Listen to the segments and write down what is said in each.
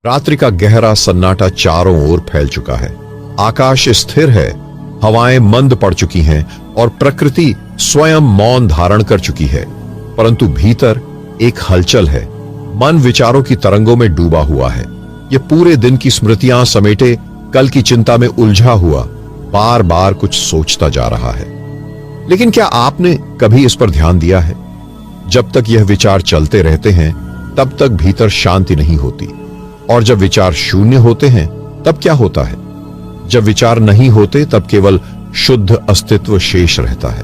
रात्रि का गहरा सन्नाटा चारों ओर फैल चुका है। आकाश स्थिर है, हवाएं मंद पड़ चुकी हैं और प्रकृति स्वयं मौन धारण कर चुकी है। परंतु भीतर एक हलचल है। मन विचारों की तरंगों में डूबा हुआ है। यह पूरे दिन की स्मृतियां समेटे कल की चिंता में उलझा हुआ बार बार कुछ सोचता जा रहा है। लेकिन क्या आपने कभी इस पर ध्यान दिया है? जब तक यह विचार चलते रहते हैं तब तक भीतर शांति नहीं होती, और जब विचार शून्य होते हैं तब क्या होता है? जब विचार नहीं होते तब केवल शुद्ध अस्तित्व शेष रहता है।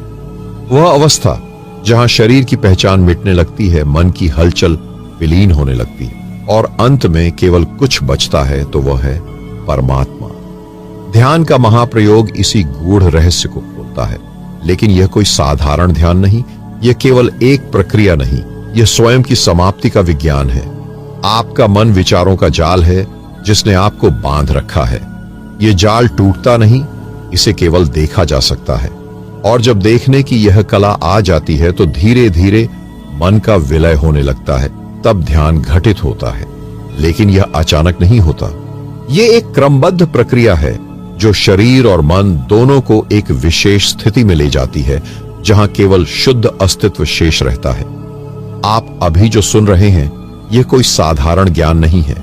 वह अवस्था जहां शरीर की पहचान मिटने लगती है, मन की हलचल विलीन होने लगती है और अंत में केवल कुछ बचता है, तो वह है परमात्मा। ध्यान का महाप्रयोग इसी गूढ़ रहस्य को खोलता है। लेकिन यह कोई साधारण ध्यान नहीं, यह केवल एक प्रक्रिया नहीं, यह स्वयं की समाप्ति का विज्ञान है। आपका मन विचारों का जाल है जिसने आपको बांध रखा है। यह जाल टूटता नहीं, इसे केवल देखा जा सकता है। और जब देखने की यह कला आ जाती है तो धीरे धीरे मन का विलय होने लगता है। तब ध्यान घटित होता है। लेकिन यह अचानक नहीं होता। यह एक क्रमबद्ध प्रक्रिया है जो शरीर और मन दोनों को एक विशेष स्थिति में ले जाती है, जहां केवल शुद्ध अस्तित्व शेष रहता है। आप अभी जो सुन रहे हैं यह कोई साधारण ज्ञान नहीं है।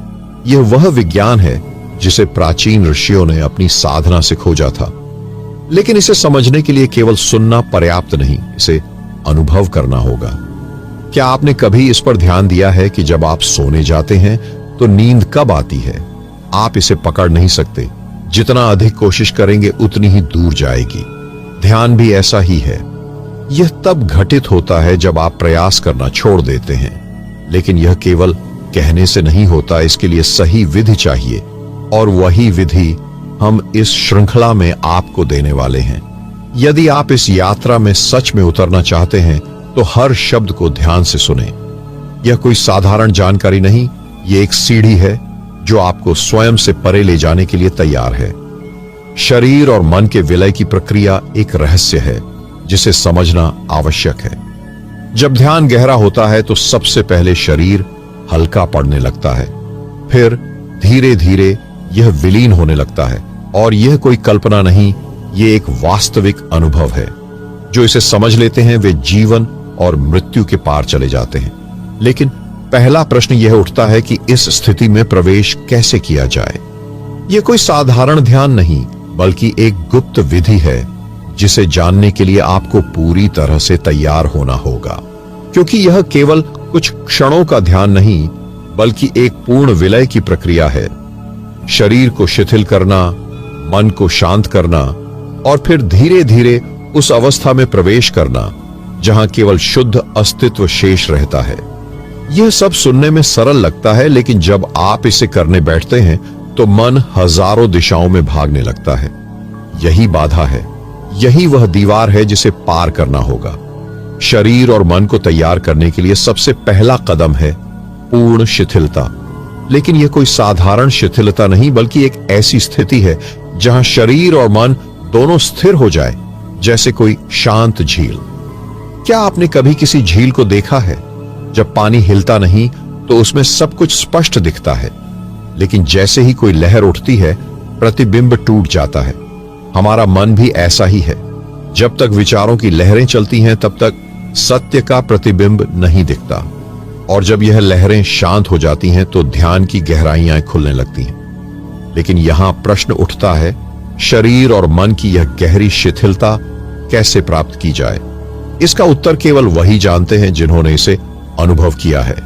यह वह विज्ञान है जिसे प्राचीन ऋषियों ने अपनी साधना से खोजा था। लेकिन इसे समझने के लिए केवल सुनना पर्याप्त नहीं, इसे अनुभव करना होगा। क्या आपने कभी इस पर ध्यान दिया है कि जब आप सोने जाते हैं तो नींद कब आती है? आप इसे पकड़ नहीं सकते। जितना अधिक कोशिश करेंगे उतनी ही दूर जाएगी। ध्यान भी ऐसा ही है। यह तब घटित होता है जब आप प्रयास करना छोड़ देते हैं। लेकिन यह केवल कहने से नहीं होता, इसके लिए सही विधि चाहिए, और वही विधि हम इस श्रृंखला में आपको देने वाले हैं। यदि आप इस यात्रा में सच में उतरना चाहते हैं तो हर शब्द को ध्यान से सुनें। यह कोई साधारण जानकारी नहीं, यह एक सीढ़ी है जो आपको स्वयं से परे ले जाने के लिए तैयार है। शरीर और मन के विलय की प्रक्रिया एक रहस्य है जिसे समझना आवश्यक है। जब ध्यान गहरा होता है तो सबसे पहले शरीर हल्का पड़ने लगता है, फिर धीरे धीरे यह विलीन होने लगता है। और यह कोई कल्पना नहीं, यह एक वास्तविक अनुभव है। जो इसे समझ लेते हैं वे जीवन और मृत्यु के पार चले जाते हैं। लेकिन पहला प्रश्न यह उठता है कि इस स्थिति में प्रवेश कैसे किया जाए। यह कोई साधारण ध्यान नहीं, बल्कि एक गुप्त विधि है जिसे जानने के लिए आपको पूरी तरह से तैयार होना होगा। क्योंकि यह केवल कुछ क्षणों का ध्यान नहीं, बल्कि एक पूर्ण विलय की प्रक्रिया है। शरीर को शिथिल करना, मन को शांत करना, और फिर धीरे धीरे उस अवस्था में प्रवेश करना जहां केवल शुद्ध अस्तित्व शेष रहता है। यह सब सुनने में सरल लगता है, लेकिन जब आप इसे करने बैठते हैं तो मन हजारों दिशाओं में भागने लगता है। यही बाधा है, यही वह दीवार है जिसे पार करना होगा। शरीर और मन को तैयार करने के लिए सबसे पहला कदम है पूर्ण शिथिलता। लेकिन यह कोई साधारण शिथिलता नहीं, बल्कि एक ऐसी स्थिति है जहां शरीर और मन दोनों स्थिर हो जाए, जैसे कोई शांत झील। क्या आपने कभी किसी झील को देखा है? जब पानी हिलता नहीं तो उसमें सब कुछ स्पष्ट दिखता है, लेकिन जैसे ही कोई लहर उठती है प्रतिबिंब टूट जाता है। हमारा मन भी ऐसा ही है। जब तक विचारों की लहरें चलती हैं तब तक सत्य का प्रतिबिंब नहीं दिखता, और जब यह लहरें शांत हो जाती हैं तो ध्यान की गहराइयां खुलने लगती हैं। लेकिन यहां प्रश्न उठता है, शरीर और मन की यह गहरी शिथिलता कैसे प्राप्त की जाए? इसका उत्तर केवल वही जानते हैं जिन्होंने इसे अनुभव किया है।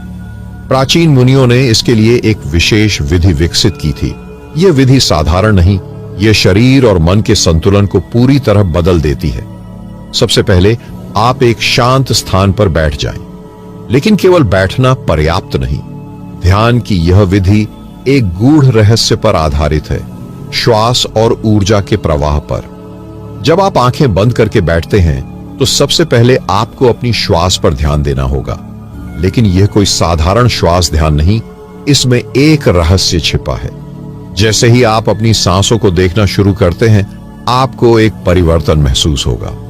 प्राचीन मुनियों ने इसके लिए एक विशेष विधि विकसित की थी। यह विधि साधारण नहीं, यह शरीर और मन के संतुलन को पूरी तरह बदल देती है। सबसे पहले आप एक शांत स्थान पर बैठ जाएं। लेकिन केवल बैठना पर्याप्त नहीं। ध्यान की यह विधि एक गूढ़ रहस्य पर आधारित है, श्वास और ऊर्जा के प्रवाह पर। जब आप आंखें बंद करके बैठते हैं तो सबसे पहले आपको अपनी श्वास पर ध्यान देना होगा। लेकिन यह कोई साधारण श्वास ध्यान नहीं, इसमें एक रहस्य छिपा है। जैसे ही आप अपनी सांसों को देखना शुरू करते हैं, आपको एक परिवर्तन महसूस होगा।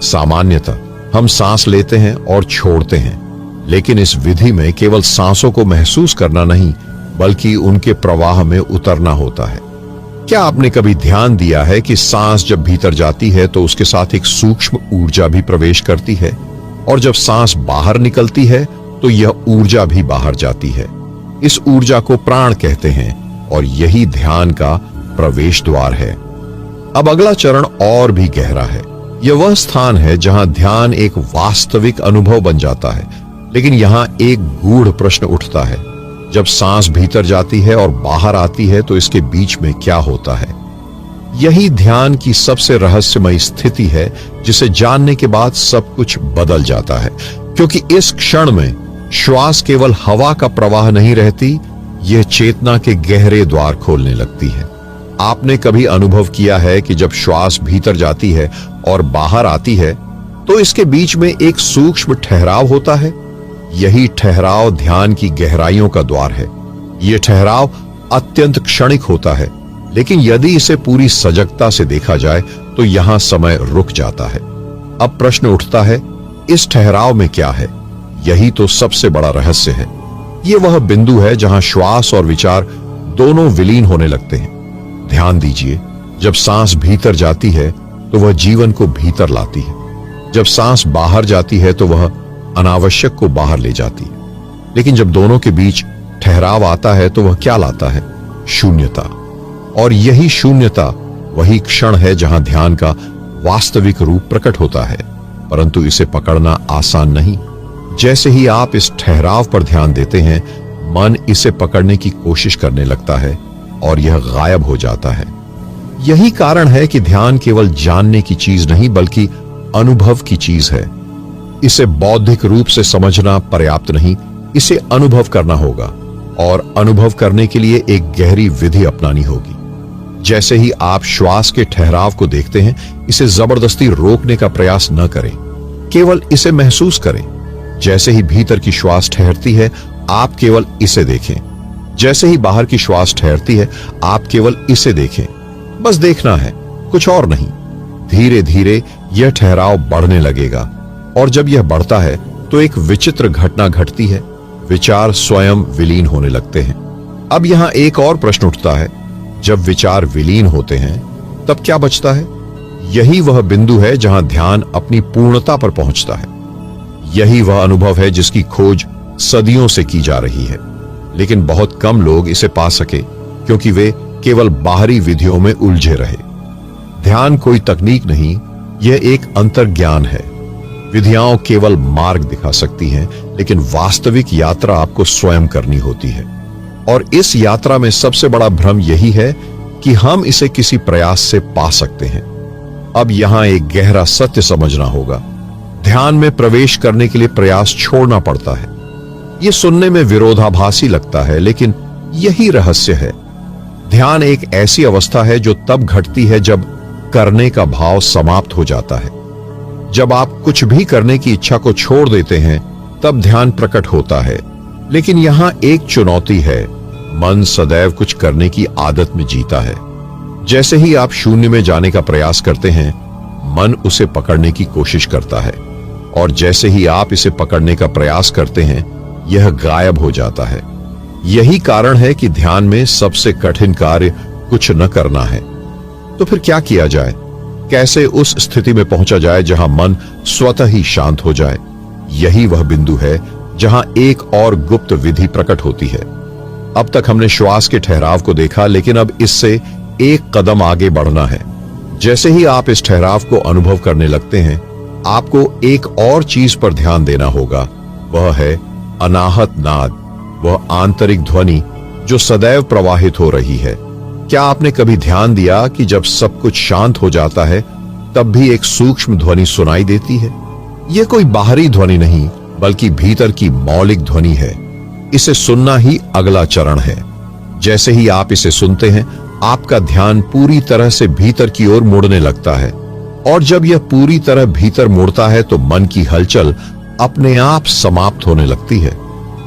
सामान्यतः हम सांस लेते हैं और छोड़ते हैं, लेकिन इस विधि में केवल सांसों को महसूस करना नहीं, बल्कि उनके प्रवाह में उतरना होता है। क्या आपने कभी ध्यान दिया है कि सांस जब भीतर जाती है तो उसके साथ एक सूक्ष्म ऊर्जा भी प्रवेश करती है, और जब सांस बाहर निकलती है तो यह ऊर्जा भी बाहर जाती है। इस ऊर्जा को प्राण कहते हैं और यही ध्यान का प्रवेश द्वार है। अब अगला चरण और भी गहरा है। यह वह स्थान है जहां ध्यान एक वास्तविक अनुभव बन जाता है। लेकिन यहां एक गूढ़ प्रश्न उठता है, जब सांस भीतर जाती है और बाहर आती है तो इसके बीच में क्या होता है? यही ध्यान की सबसे रहस्यमयी स्थिति है, जिसे जानने के बाद सब कुछ बदल जाता है। क्योंकि इस क्षण में श्वास केवल हवा का प्रवाह नहीं रहती, यह चेतना के गहरे द्वार खोलने लगती है। आपने कभी अनुभव किया है कि जब श्वास भीतर जाती है और बाहर आती है तो इसके बीच में एक सूक्ष्म ठहराव होता है? यही ठहराव ध्यान की गहराइयों का द्वार है। यह ठहराव अत्यंत क्षणिक होता है, लेकिन यदि इसे पूरी सजगता से देखा जाए तो यहां समय रुक जाता है। अब प्रश्न उठता है, इस ठहराव में क्या है? यही तो सबसे बड़ा रहस्य है। यह वह बिंदु है जहां श्वास और विचार दोनों विलीन होने लगते हैं। ध्यान दीजिए, जब सांस भीतर जाती है तो वह जीवन को भीतर लाती है। जब सांस बाहर जाती है तो वह अनावश्यक को बाहर ले जाती है। लेकिन जब दोनों के बीच ठहराव आता है तो वह क्या लाता है? शून्यता। और यही शून्यता वही क्षण है जहां ध्यान का वास्तविक रूप प्रकट होता है। परंतु इसे पकड़ना आसान नहीं। जैसे ही आप इस ठहराव पर ध्यान देते हैं, मन इसे पकड़ने की कोशिश करने लगता है और यह गायब हो जाता है। यही कारण है कि ध्यान केवल जानने की चीज नहीं बल्कि अनुभव की चीज है। इसे बौद्धिक रूप से समझना पर्याप्त नहीं, इसे अनुभव करना होगा, और अनुभव करने के लिए एक गहरी विधि अपनानी होगी। जैसे ही आप श्वास के ठहराव को देखते हैं, इसे जबरदस्ती रोकने का प्रयास न करें, केवल इसे महसूस करें। जैसे ही भीतर की श्वास ठहरती है, आप केवल इसे देखें। जैसे ही बाहर की श्वास ठहरती है, आप केवल इसे देखें। बस देखना है, कुछ और नहीं। धीरे धीरे यह ठहराव बढ़ने लगेगा, और जब यह बढ़ता है तो एक विचित्र घटना घटती है। विचार स्वयं विलीन होने लगते हैं। अब यहां एक और प्रश्न उठता है, जब विचार विलीन होते हैं तब क्या बचता है? यही वह बिंदु है जहां ध्यान अपनी पूर्णता पर पहुंचता है। यही वह अनुभव है जिसकी खोज सदियों से की जा रही है, लेकिन बहुत कम लोग इसे पा सके क्योंकि वे केवल बाहरी विधियों में उलझे रहे। ध्यान कोई तकनीक नहीं, यह एक अंतर्ज्ञान है। विधियां केवल मार्ग दिखा सकती हैं, लेकिन वास्तविक यात्रा आपको स्वयं करनी होती है। और इस यात्रा में सबसे बड़ा भ्रम यही है कि हम इसे किसी प्रयास से पा सकते हैं। अब यहां एक गहरा सत्य समझना होगा। ध्यान में प्रवेश करने के लिए प्रयास छोड़ना पड़ता है। यह सुनने में विरोधाभासी लगता है, लेकिन यही रहस्य है। ध्यान एक ऐसी अवस्था है जो तब घटती है जब करने का भाव समाप्त हो जाता है। जब आप कुछ भी करने की इच्छा को छोड़ देते हैं, तब ध्यान प्रकट होता है। लेकिन यहां एक चुनौती है, मन सदैव कुछ करने की आदत में जीता है। जैसे ही आप शून्य में जाने का प्रयास करते हैं, मन उसे पकड़ने की कोशिश करता है, और जैसे ही आप इसे पकड़ने का प्रयास करते हैं, यह गायब हो जाता है। यही कारण है कि ध्यान में सबसे कठिन कार्य कुछ न करना है। तो फिर क्या किया जाए? कैसे उस स्थिति में पहुंचा जाए जहां मन स्वतः ही शांत हो जाए? यही वह बिंदु है जहां एक और गुप्त विधि प्रकट होती है। अब तक हमने श्वास के ठहराव को देखा, लेकिन अब इससे एक कदम आगे बढ़ना है। जैसे ही आप इस ठहराव को अनुभव करने लगते हैं, आपको एक और चीज पर ध्यान देना होगा। वह है अनाहत नाद, वह आंतरिक ध्वनि जो सदैव प्रवाहित हो रही है। क्या आपने कभी ध्यान दिया कि जब सब कुछ शांत हो जाता है, तब भी एक सूक्ष्म ध्वनि सुनाई देती है? यह कोई बाहरी ध्वनि नहीं, बल्कि भीतर की मौलिक ध्वनि है। इसे सुनना ही अगला चरण है। जैसे ही आप इसे सुनते हैं, आपका ध्यान पूरी तरह से भीतर की ओर मुड़ने लगता है, और जब यह पूरी तरह भीतर मुड़ता है तो मन की हलचल अपने आप समाप्त होने लगती है।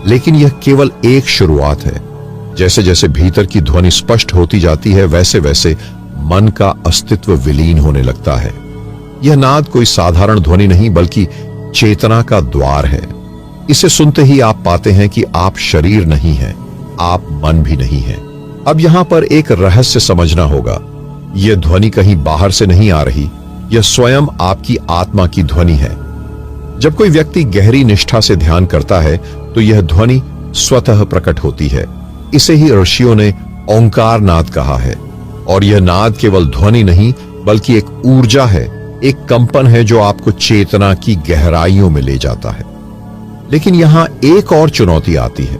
लेकिन यह केवल एक शुरुआत है। जैसे जैसे भीतर की ध्वनि स्पष्ट होती जाती है, वैसे वैसे मन का अस्तित्व विलीन होने लगता है। यह नाद कोई साधारण ध्वनि नहीं, बल्कि चेतना का द्वार है। इसे सुनते ही आप पाते हैं कि आप शरीर नहीं हैं, आप मन भी नहीं है। अब यहां पर एक रहस्य समझना होगा। यह ध्वनि कहीं बाहर से नहीं आ रही, यह स्वयं आपकी आत्मा की ध्वनि है। जब कोई व्यक्ति गहरी निष्ठा से ध्यान करता है तो यह ध्वनि स्वतः प्रकट होती है। इसे ही ऋषियों ने ओंकार नाद कहा है। और यह नाद केवल ध्वनि नहीं बल्कि एक ऊर्जा है, एक कंपन है जो आपको चेतना की गहराइयों में ले जाता है। लेकिन यहां एक और चुनौती आती है।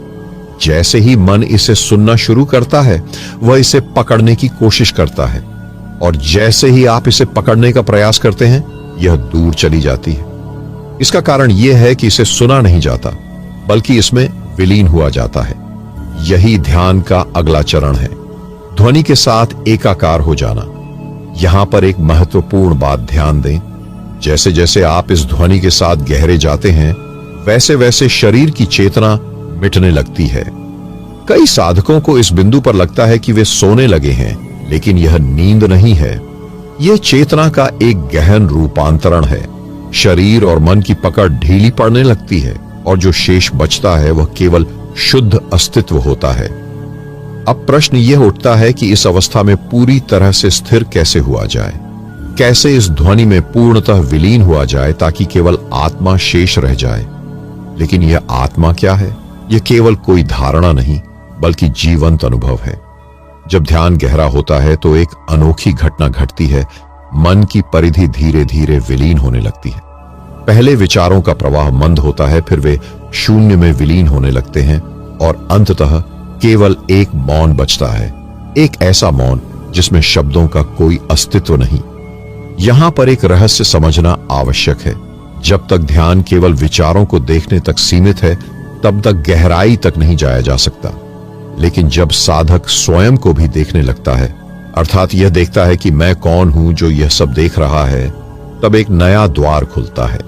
जैसे ही मन इसे सुनना शुरू करता है, वह इसे पकड़ने की कोशिश करता है, और जैसे ही आप इसे पकड़ने का प्रयास करते हैं, यह दूर चली जाती है। इसका कारण यह है कि इसे सुना नहीं जाता, बल्कि इसमें विलीन हुआ जाता है। यही ध्यान का अगला चरण है, ध्वनि के साथ एकाकार हो जाना। यहां पर एक महत्वपूर्ण बात ध्यान दें। जैसे जैसे आप इस ध्वनि के साथ गहरे जाते हैं, वैसे वैसे शरीर की चेतना मिटने लगती है। कई साधकों को इस बिंदु पर लगता है कि वे सोने लगे हैं, लेकिन यह नींद नहीं है। यह चेतना का एक गहन रूपांतरण है। शरीर और मन की पकड़ ढीली पड़ने लगती है, और जो शेष बचता है वह केवल शुद्ध अस्तित्व होता है। अब प्रश्न यह उठता है कि इस अवस्था में पूरी तरह से स्थिर कैसे हुआ जाए, कैसे इस ध्वनि में पूर्णतः विलीन हुआ जाए ताकि केवल आत्मा शेष रह जाए। लेकिन यह आत्मा क्या है? यह केवल कोई धारणा नहीं बल्कि जीवंत अनुभव है। जब ध्यान गहरा होता है तो एक अनोखी घटना घटती है। मन की परिधि धीरे धीरे विलीन होने लगती है। पहले विचारों का प्रवाह मंद होता है, फिर वे शून्य में विलीन होने लगते हैं, और अंततः केवल एक मौन बचता है। एक ऐसा मौन जिसमें शब्दों का कोई अस्तित्व नहीं। यहां पर एक रहस्य समझना आवश्यक है। जब तक ध्यान केवल विचारों को देखने तक सीमित है, तब तक गहराई तक नहीं जाया जा सकता। लेकिन जब साधक स्वयं को भी देखने लगता है, अर्थात यह देखता है कि मैं कौन हूं जो यह सब देख रहा है, तब एक नया द्वार खुलता है।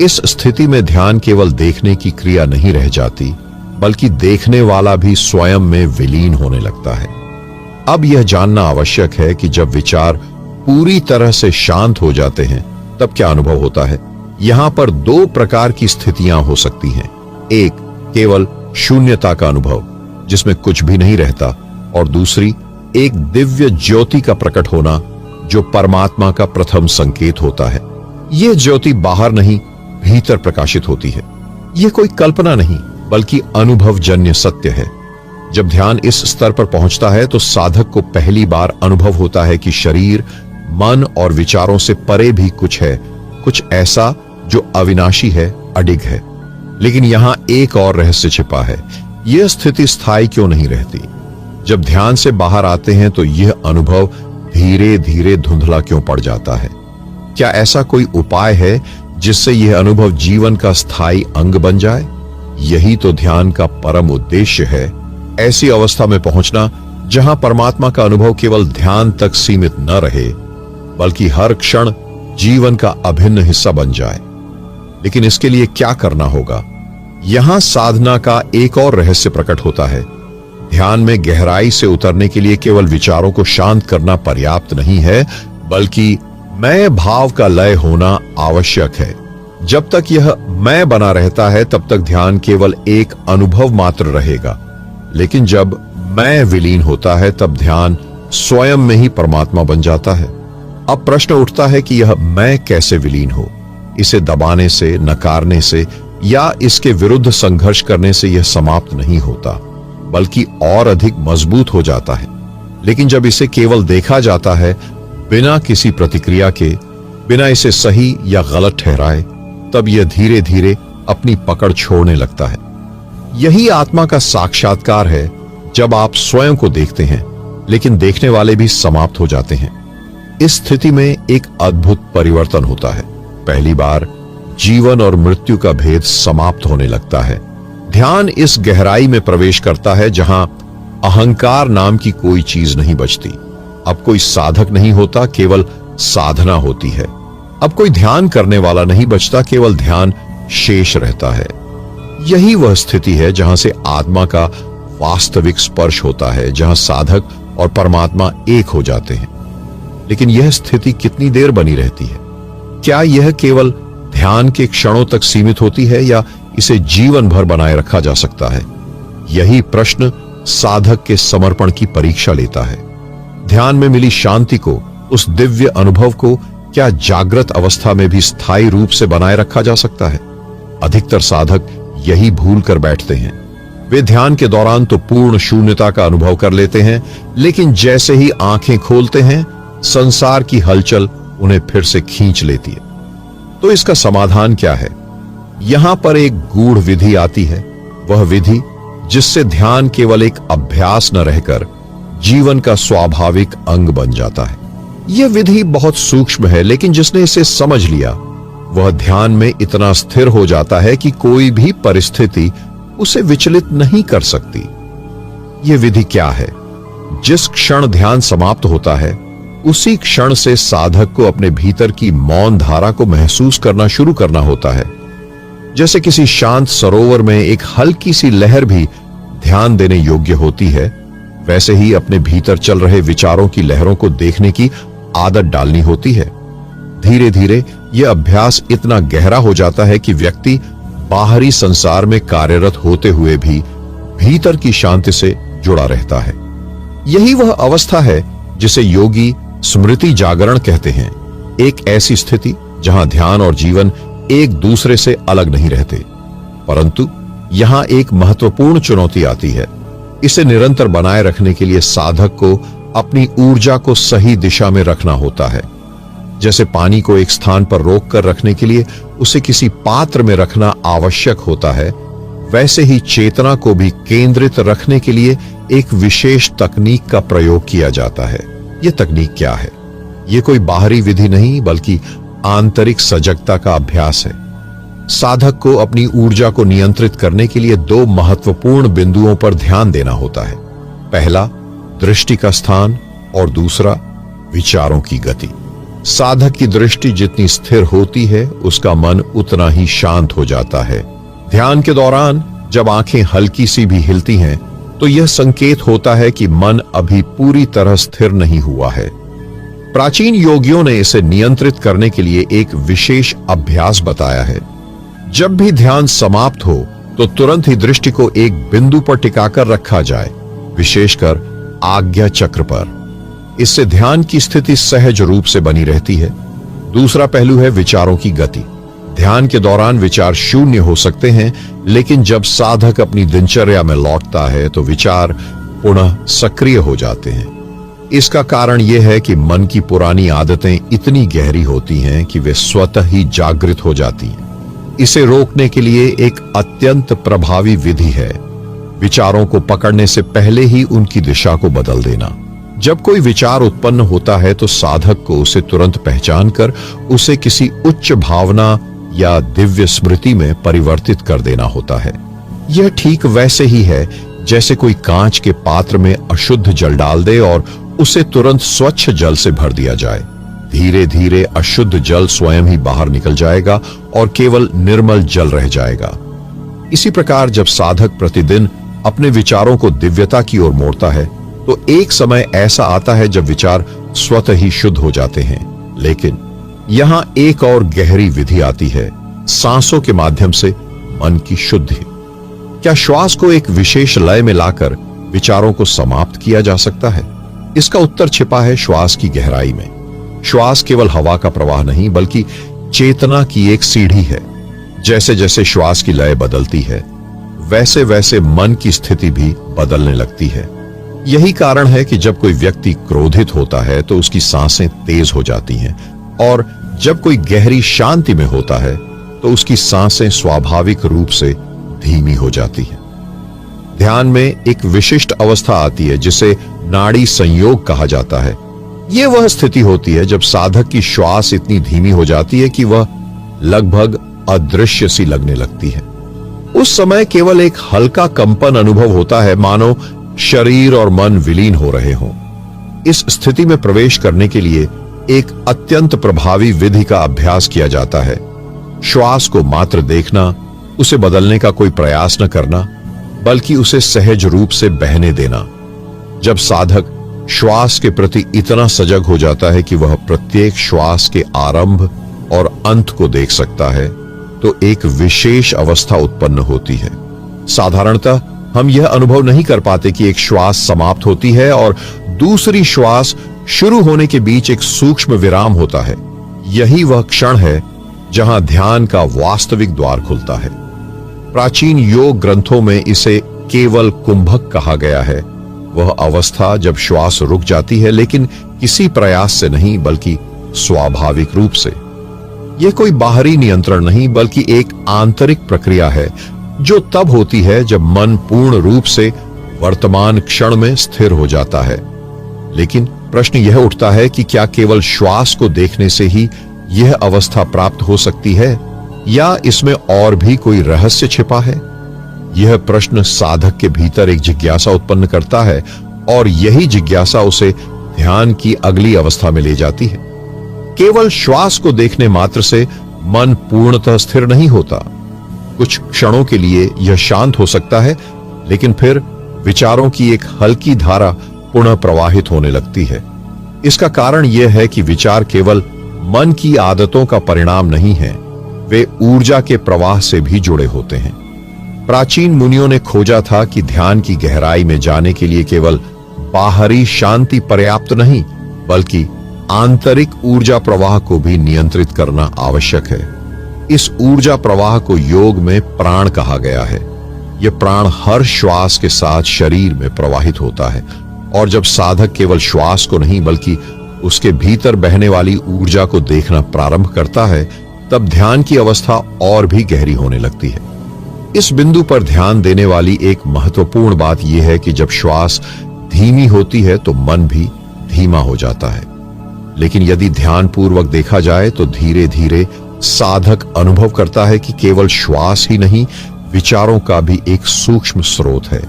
इस स्थिति में ध्यान केवल देखने की क्रिया नहीं रह जाती, बल्कि देखने वाला भी स्वयं में विलीन होने लगता है। अब यह जानना आवश्यक है कि जब विचार पूरी तरह से शांत हो जाते हैं, तब क्या अनुभव होता है। यहां पर दो प्रकार की स्थितियां हो सकती हैं। एक केवल शून्यता का अनुभव जिसमें कुछ भी नहीं रहता, और दूसरी एक दिव्य ज्योति का प्रकट होना जो परमात्मा का प्रथम संकेत होता है। यह ज्योति बाहर नहीं, भीतर प्रकाशित होती है। यह कोई कल्पना नहीं बल्कि अनुभवजन्य सत्य है। जब ध्यान इस स्तर पर पहुंचता है तो साधक को पहली बार अनुभव होता है कि शरीर, मन और विचारों से परे भी कुछ है, कुछ ऐसा जो अविनाशी है, अडिग है। लेकिन यहां एक और रहस्य छिपा है। यह स्थिति स्थायी क्यों नहीं रहती? जब ध्यान से बाहर आते हैं तो यह अनुभव धीरे धीरे धुंधला क्यों पड़ जाता है? क्या ऐसा कोई उपाय है जिससे यह अनुभव जीवन का स्थायी अंग बन जाए? यही तो ध्यान का परम उद्देश्य है। ऐसी अवस्था में पहुंचना जहां परमात्मा का अनुभव केवल ध्यान तक सीमित न रहे, बल्कि हर क्षण जीवन का अभिन्न हिस्सा बन जाए। लेकिन इसके लिए क्या करना होगा? यहां साधना का एक और रहस्य प्रकट होता है। ध्यान में गहराई से उतरने के लिए केवल विचारों को शांत करना पर्याप्त नहीं है, बल्कि मैं भाव का लय होना आवश्यक है। जब तक यह मैं बना रहता है, तब तक ध्यान केवल एक अनुभव मात्र रहेगा। लेकिन जब मैं विलीन होता है, तब ध्यान स्वयं में ही परमात्मा बन जाता है। अब प्रश्न उठता है कि यह मैं कैसे विलीन हो? इसे दबाने से, नकारने से या इसके विरुद्ध संघर्ष करने से यह समाप्त नहीं होता, बल्कि और अधिक मजबूत हो जाता है। लेकिन जब इसे केवल देखा जाता है, बिना किसी प्रतिक्रिया के, बिना इसे सही या गलत ठहराए, तब यह धीरे धीरे अपनी पकड़ छोड़ने लगता है। यही आत्मा का साक्षात्कार है, जब आप स्वयं को देखते हैं लेकिन देखने वाले भी समाप्त हो जाते हैं। इस स्थिति में एक अद्भुत परिवर्तन होता है। पहली बार जीवन और मृत्यु का भेद समाप्त होने लगता है। ध्यान इस गहराई में प्रवेश करता है जहां अहंकार नाम की कोई चीज नहीं बचती। अब कोई साधक नहीं होता, केवल साधना होती है। अब कोई ध्यान करने वाला नहीं बचता, केवल ध्यान शेष रहता है। यही वह स्थिति है जहां से आत्मा का वास्तविक स्पर्श होता है, जहां साधक और परमात्मा एक हो जाते हैं। लेकिन यह स्थिति कितनी देर बनी रहती है? क्या यह केवल ध्यान के क्षणों तक सीमित होती है या इसे जीवन भर बनाए रखा जा सकता है? यही प्रश्न साधक के समर्पण की परीक्षा लेता है। ध्यान में मिली शांति को, उस दिव्य अनुभव को क्या जागृत अवस्था में भी स्थायी रूप से बनाए रखा जा सकता है? अधिकतर साधक यही भूल कर बैठते हैं। वे ध्यान के दौरान तो पूर्ण शून्यता का अनुभव कर लेते हैं, लेकिन जैसे ही आंखें खोलते हैं, संसार की हलचल उन्हें फिर से खींच लेती है। तो इसका समाधान क्या है? यहां पर एक गूढ़ विधि आती है, वह विधि जिससे ध्यान केवल एक अभ्यास न रहकर जीवन का स्वाभाविक अंग बन जाता है। यह विधि बहुत सूक्ष्म है, लेकिन जिसने इसे समझ लिया वह ध्यान में इतना स्थिर हो जाता है कि कोई भी परिस्थिति उसे विचलित नहीं कर सकती। यह विधि क्या है? जिस क्षण ध्यान समाप्त होता है, उसी क्षण से साधक को अपने भीतर की मौन धारा को महसूस करना शुरू करना होता है। जैसे किसी शांत सरोवर में एक हल्की सी लहर भी ध्यान देने योग्य होती है, वैसे ही अपने भीतर चल रहे विचारों की लहरों को देखने की आदत डालनी होती है। धीरे धीरे यह अभ्यास इतना गहरा हो जाता है कि व्यक्ति बाहरी संसार में कार्यरत होते हुए भी भीतर की शांति से जुड़ा रहता है। यही वह अवस्था है जिसे योगी स्मृति जागरण कहते हैं। एक ऐसी स्थिति जहां ध्यान और जीवन एक दूसरे से अलग नहीं रहते, परंतु यहां एक महत्वपूर्ण चुनौती आती है। इसे निरंतर बनाए रखने के लिए साधक को अपनी ऊर्जा को सही दिशा में रखना होता है। जैसे पानी को एक स्थान पर रोक कर रखने के लिए उसे किसी पात्र में रखना आवश्यक होता है, वैसे ही चेतना को भी केंद्रित रखने के लिए एक विशेष तकनीक का प्रयोग किया जाता है। यह तकनीक क्या है? यह कोई बाहरी विधि नहीं, बल्कि आंतरिक सजगता का अभ्यास है। साधक को अपनी ऊर्जा को नियंत्रित करने के लिए दो महत्वपूर्ण बिंदुओं पर ध्यान देना होता है। पहला, दृष्टि का स्थान, और दूसरा, विचारों की गति। साधक की दृष्टि जितनी स्थिर होती है, उसका मन उतना ही शांत हो जाता है। ध्यान के दौरान जब आंखें हल्की सी भी हिलती हैं, तो यह संकेत होता है कि मन अभी पूरी तरह स्थिर नहीं हुआ है। प्राचीन योगियों ने इसे नियंत्रित करने के लिए एक विशेष अभ्यास बताया है। जब भी ध्यान समाप्त हो, तो तुरंत ही दृष्टि को एक बिंदु पर टिकाकर रखा जाए, विशेषकर आज्ञा चक्र पर। इससे ध्यान की स्थिति सहज रूप से बनी रहती है। दूसरा पहलू है विचारों की गति। ध्यान के दौरान विचार शून्य हो सकते हैं, लेकिन जब साधक अपनी दिनचर्या में लौटता है तो विचार पुनः सक्रिय हो जाते हैं। इसका कारण यह है कि मन की पुरानी आदतें इतनी गहरी होती हैं कि वे स्वतः ही जागृत हो जाती हैं। इसे रोकने के लिए एक अत्यंत प्रभावी विधि है, विचारों को पकड़ने से पहले ही उनकी दिशा को बदल देना। जब कोई विचार उत्पन्न होता है तो साधक को उसे तुरंत पहचान कर उसे किसी उच्च भावना या दिव्य स्मृति में परिवर्तित कर देना होता है। यह ठीक वैसे ही है जैसे कोई कांच के पात्र में अशुद्ध जल डाल दे और उसे तुरंत स्वच्छ जल से भर दिया जाए। धीरे धीरे अशुद्ध जल स्वयं ही बाहर निकल जाएगा और केवल निर्मल जल रह जाएगा। इसी प्रकार जब साधक प्रतिदिन अपने विचारों को दिव्यता की ओर मोड़ता है, तो एक समय ऐसा आता है जब विचार स्वतः ही शुद्ध हो जाते हैं। लेकिन यहां एक और गहरी विधि आती है, सांसों के माध्यम से मन की शुद्धि। क्या श्वास को एक विशेष लय में लाकर विचारों को समाप्त किया जा सकता है? इसका उत्तर छिपा है श्वास की गहराई में। श्वास केवल हवा का प्रवाह नहीं, बल्कि चेतना की एक सीढ़ी है। जैसे जैसे श्वास की लय बदलती है, वैसे वैसे मन की स्थिति भी बदलने लगती है। यही कारण है कि जब कोई व्यक्ति क्रोधित होता है तो उसकी सांसें तेज हो जाती हैं, और जब कोई गहरी शांति में होता है तो उसकी सांसें स्वाभाविक रूप से धीमी हो जाती हैं। ध्यान में एक विशिष्ट अवस्था आती है जिसे नाड़ी संयोग कहा जाता है। यह वह स्थिति होती है जब साधक की श्वास इतनी धीमी हो जाती है कि वह लगभग अदृश्य सी लगने लगती है। उस समय केवल एक हल्का कंपन अनुभव होता है, मानो शरीर और मन विलीन हो रहे हों। इस स्थिति में प्रवेश करने के लिए एक अत्यंत प्रभावी विधि का अभ्यास किया जाता है। श्वास को मात्र देखना, उसे बदलने का कोई प्रयास न करना, बल्कि उसे सहज रूप से बहने देना। जब साधक श्वास के प्रति इतना सजग हो जाता है कि वह प्रत्येक श्वास के आरंभ और अंत को देख सकता है, तो एक विशेष अवस्था उत्पन्न होती है। साधारणतः हम यह अनुभव नहीं कर पाते कि एक श्वास समाप्त होती है और दूसरी श्वास शुरू होने के बीच एक सूक्ष्म विराम होता है। यही वह क्षण है जहां ध्यान का वास्तविक द्वार खुलता है। प्राचीन योग ग्रंथों में इसे केवल कुंभक कहा गया है। वह अवस्था जब श्वास रुक जाती है, लेकिन किसी प्रयास से नहीं बल्कि स्वाभाविक रूप से। यह कोई बाहरी नियंत्रण नहीं बल्कि एक आंतरिक प्रक्रिया है जो तब होती है जब मन पूर्ण रूप से वर्तमान क्षण में स्थिर हो जाता है। लेकिन प्रश्न यह उठता है कि क्या केवल श्वास को देखने से ही यह अवस्था प्राप्त हो सकती है या इसमें और भी कोई रहस्य छिपा है? यह प्रश्न साधक के भीतर एक जिज्ञासा उत्पन्न करता है और यही जिज्ञासा उसे ध्यान की अगली अवस्था में ले जाती है। केवल श्वास को देखने मात्र से मन पूर्णतः स्थिर नहीं होता। कुछ क्षणों के लिए यह शांत हो सकता है, लेकिन फिर विचारों की एक हल्की धारा पुनः प्रवाहित होने लगती है। इसका कारण यह है कि विचार केवल मन की आदतों का परिणाम नहीं है, वे ऊर्जा के प्रवाह से भी जुड़े होते हैं। प्राचीन मुनियों ने खोजा था कि ध्यान की गहराई में जाने के लिए केवल बाहरी शांति पर्याप्त नहीं, बल्कि आंतरिक ऊर्जा प्रवाह को भी नियंत्रित करना आवश्यक है। इस ऊर्जा प्रवाह को योग में प्राण कहा गया है। यह प्राण हर श्वास के साथ शरीर में प्रवाहित होता है, और जब साधक केवल श्वास को नहीं बल्कि उसके भीतर बहने वाली ऊर्जा को देखना प्रारंभ करता है, तब ध्यान की अवस्था और भी गहरी होने लगती है। इस बिंदु पर ध्यान देने वाली एक महत्वपूर्ण बात यह है कि जब श्वास धीमी होती है तो मन भी धीमा हो जाता है। लेकिन यदि ध्यान पूर्वक देखा जाए तो धीरे धीरे साधक अनुभव करता है कि केवल श्वास ही नहीं, विचारों का भी एक सूक्ष्म स्रोत है।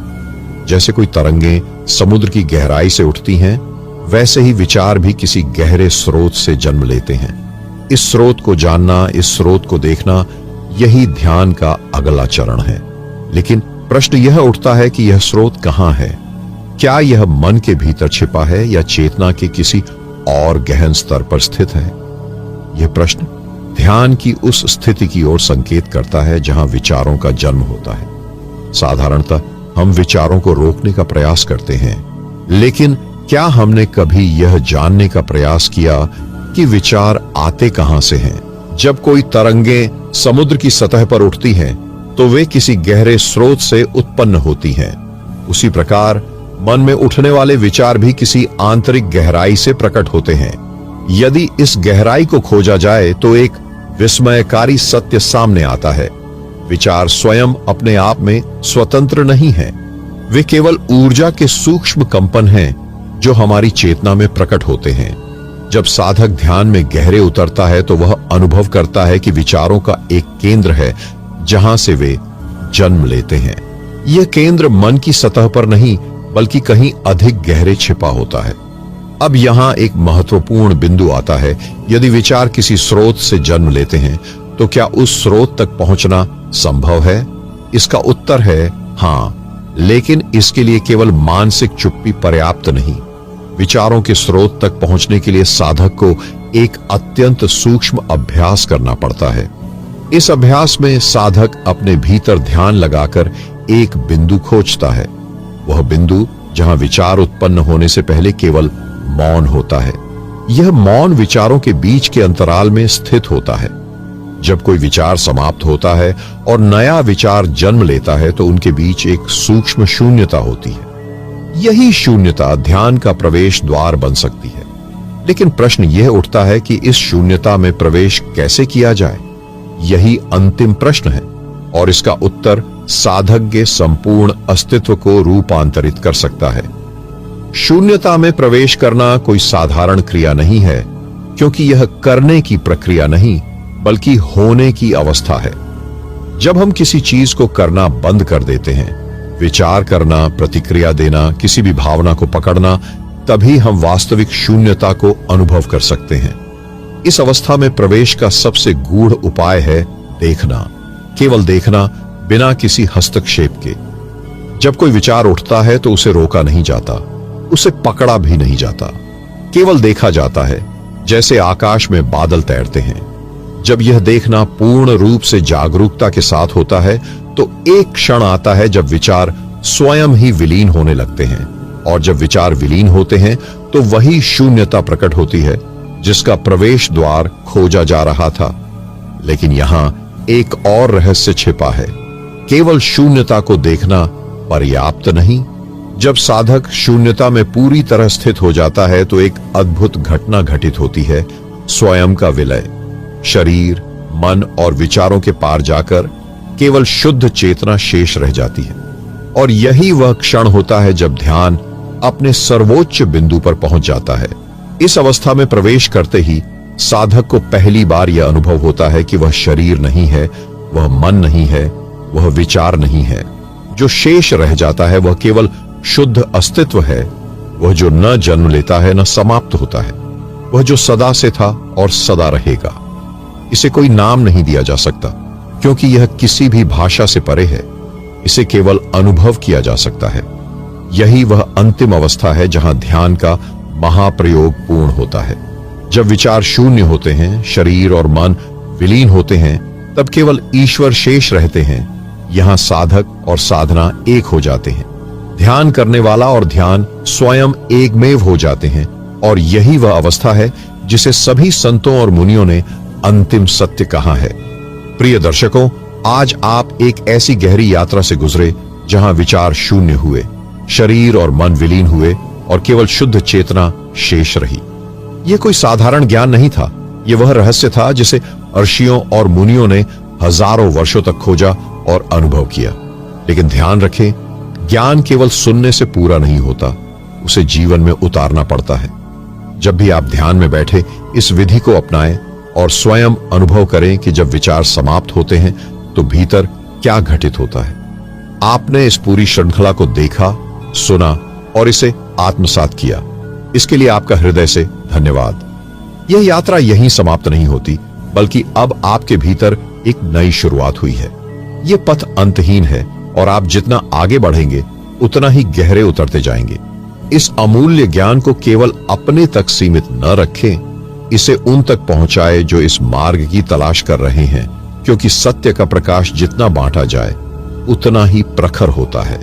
जैसे कोई तरंगें समुद्र की गहराई से उठती हैं, वैसे ही विचार भी किसी गहरे स्रोत से जन्म लेते हैं। इस स्रोत को जानना, इस स्रोत को देखना, यही ध्यान का अगला चरण है। लेकिन प्रश्न यह उठता है कि यह स्रोत कहां है? क्या यह मन के भीतर छिपा है या चेतना के किसी और गहन स्तर पर स्थित है? यह प्रश्न ध्यान की उस स्थिति की ओर संकेत करता है जहां विचारों का जन्म होता है। साधारणतः हम विचारों को रोकने का प्रयास करते हैं, लेकिन क्या हमने कभी यह जानने का प्रयास किया कि विचार आते कहां से हैं? जब कोई तरंगें समुद्र की सतह पर उठती हैं, तो वे किसी गहरे स्रोत से उत्पन्न होती हैं। उसी प्रकार मन में उठने वाले विचार भी किसी आंतरिक गहराई से प्रकट होते हैं। यदि इस गहराई को खोजा जाए तो एक विस्मयकारी सत्य सामने आता है। विचार स्वयं अपने आप में स्वतंत्र नहीं है, वे केवल ऊर्जा के सूक्ष्म कंपन हैं जो हमारी चेतना में प्रकट होते हैं। जब साधक ध्यान में गहरे उतरता है तो वह अनुभव करता है कि विचारों का एक केंद्र है जहां से वे जन्म लेते हैं। यह केंद्र मन की सतह पर नहीं बल्कि कहीं अधिक गहरे छिपा होता है। अब यहां एक महत्वपूर्ण बिंदु आता है। यदि विचार किसी स्रोत से जन्म लेते हैं तो क्या उस स्रोत तक पहुंचना संभव है? इसका उत्तर है हां, लेकिन इसके लिए केवल मानसिक चुप्पी पर्याप्त नहीं। विचारों के स्रोत तक पहुंचने के लिए साधक को एक अत्यंत सूक्ष्म अभ्यास करना पड़ता है। इस अभ्यास में साधक अपने भीतर ध्यान लगाकर एक बिंदु खोजता है। वह बिंदु जहां विचार उत्पन्न होने से पहले केवल मौन होता है। यह मौन विचारों के बीच के अंतराल में स्थित होता है। जब कोई विचार समाप्त होता है और नया विचार जन्म लेता है तो उनके बीच एक सूक्ष्म शून्यता होती है। यही शून्यता ध्यान का प्रवेश द्वार बन सकती है। लेकिन प्रश्न यह उठता है कि इस शून्यता में प्रवेश कैसे किया जाए? यही अंतिम प्रश्न है और इसका उत्तर साधक के संपूर्ण अस्तित्व को रूपांतरित कर सकता है। शून्यता में प्रवेश करना कोई साधारण क्रिया नहीं है, क्योंकि यह करने की प्रक्रिया नहीं बल्कि होने की अवस्था है। जब हम किसी चीज को करना बंद कर देते हैं, विचार करना, प्रतिक्रिया देना, किसी भी भावना को पकड़ना, तभी हम वास्तविक शून्यता को अनुभव कर सकते हैं। इस अवस्था में प्रवेश का सबसे गूढ़ उपाय है देखना, केवल देखना, बिना किसी हस्तक्षेप के। जब कोई विचार उठता है तो उसे रोका नहीं जाता, उसे पकड़ा भी नहीं जाता, केवल देखा जाता है, जैसे आकाश में बादल तैरते हैं। जब यह देखना पूर्ण रूप से जागरूकता के साथ होता है तो एक क्षण आता है जब विचार स्वयं ही विलीन होने लगते हैं, और जब विचार विलीन होते हैं तो वही शून्यता प्रकट होती है जिसका प्रवेश द्वार खोजा जा रहा था। लेकिन यहां एक और रहस्य छिपा है। केवल शून्यता को देखना पर्याप्त नहीं। जब साधक शून्यता में पूरी तरह स्थित हो जाता है तो एक अद्भुत घटना घटित होती है, स्वयं का विलय। शरीर, मन और विचारों के पार जाकर केवल शुद्ध चेतना शेष रह जाती है। और यही वह क्षण होता है जब ध्यान अपने सर्वोच्च बिंदु पर पहुंच जाता है। इस अवस्था में प्रवेश करते ही साधक को पहली बार यह अनुभव होता है कि वह शरीर नहीं है, वह मन नहीं है, वह विचार नहीं है। जो शेष रह जाता है वह केवल शुद्ध अस्तित्व है, वह जो न जन्म लेता है न समाप्त होता है, वह जो सदा से था और सदा रहेगा। इसे कोई नाम नहीं दिया जा सकता, क्योंकि यह किसी भी भाषा से परे है। इसे केवल अनुभव किया जा सकता है। यही वह अंतिम अवस्था है जहां ध्यान का महाप्रयोग पूर्ण होता है। जब विचार शून्य होते हैं, शरीर और मन विलीन होते हैं, तब केवल ईश्वर शेष रहते हैं। यहां साधक और साधना एक हो जाते हैं। ध्यान करने वाला और ध्यान स्वयं एकमेव हो जाते हैं। और यही वह अवस्था है जिसे सभी संतों और मुनियों ने अंतिम सत्य कहा है। प्रिय दर्शकों, आज आप एक ऐसी गहरी यात्रा से गुजरे जहां विचार शून्य हुए, शरीर और मन विलीन हुए और केवल शुद्ध चेतना शेष रही। यह कोई साधारण ज्ञान नहीं था। यह वह रहस्य था जिसे ऋषियों और मुनियों ने हजारों वर्षों तक खोजा और अनुभव किया। लेकिन ध्यान रखें, ज्ञान केवल सुनने से पूरा नहीं होता, उसे जीवन में उतारना पड़ता है। जब भी आप ध्यान में बैठे, इस विधि को अपनाएं और स्वयं अनुभव करें कि जब विचार समाप्त होते हैं तो भीतर क्या घटित होता है। आपने इस पूरी श्रृंखला को देखा, सुना और इसे आत्मसात किया। इसके लिए आपका हृदय से धन्यवाद। यह यात्रा यहीं समाप्त नहीं होती, बल्कि अब आपके भीतर एक नई शुरुआत हुई है। यह पथ अंतहीन है और आप जितना आगे बढ़ेंगे उतना ही गहरे उतरते जाएंगे। इस अमूल्य ज्ञान को केवल अपने तक सीमित न रखें, इसे उन तक पहुंचाए जो इस मार्ग की तलाश कर रहे हैं, क्योंकि सत्य का प्रकाश जितना बांटा जाए उतना ही प्रखर होता है।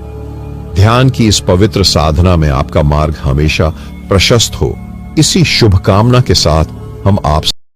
ध्यान की इस पवित्र साधना में आपका मार्ग हमेशा प्रशस्त हो। इसी शुभकामना के साथ हम आप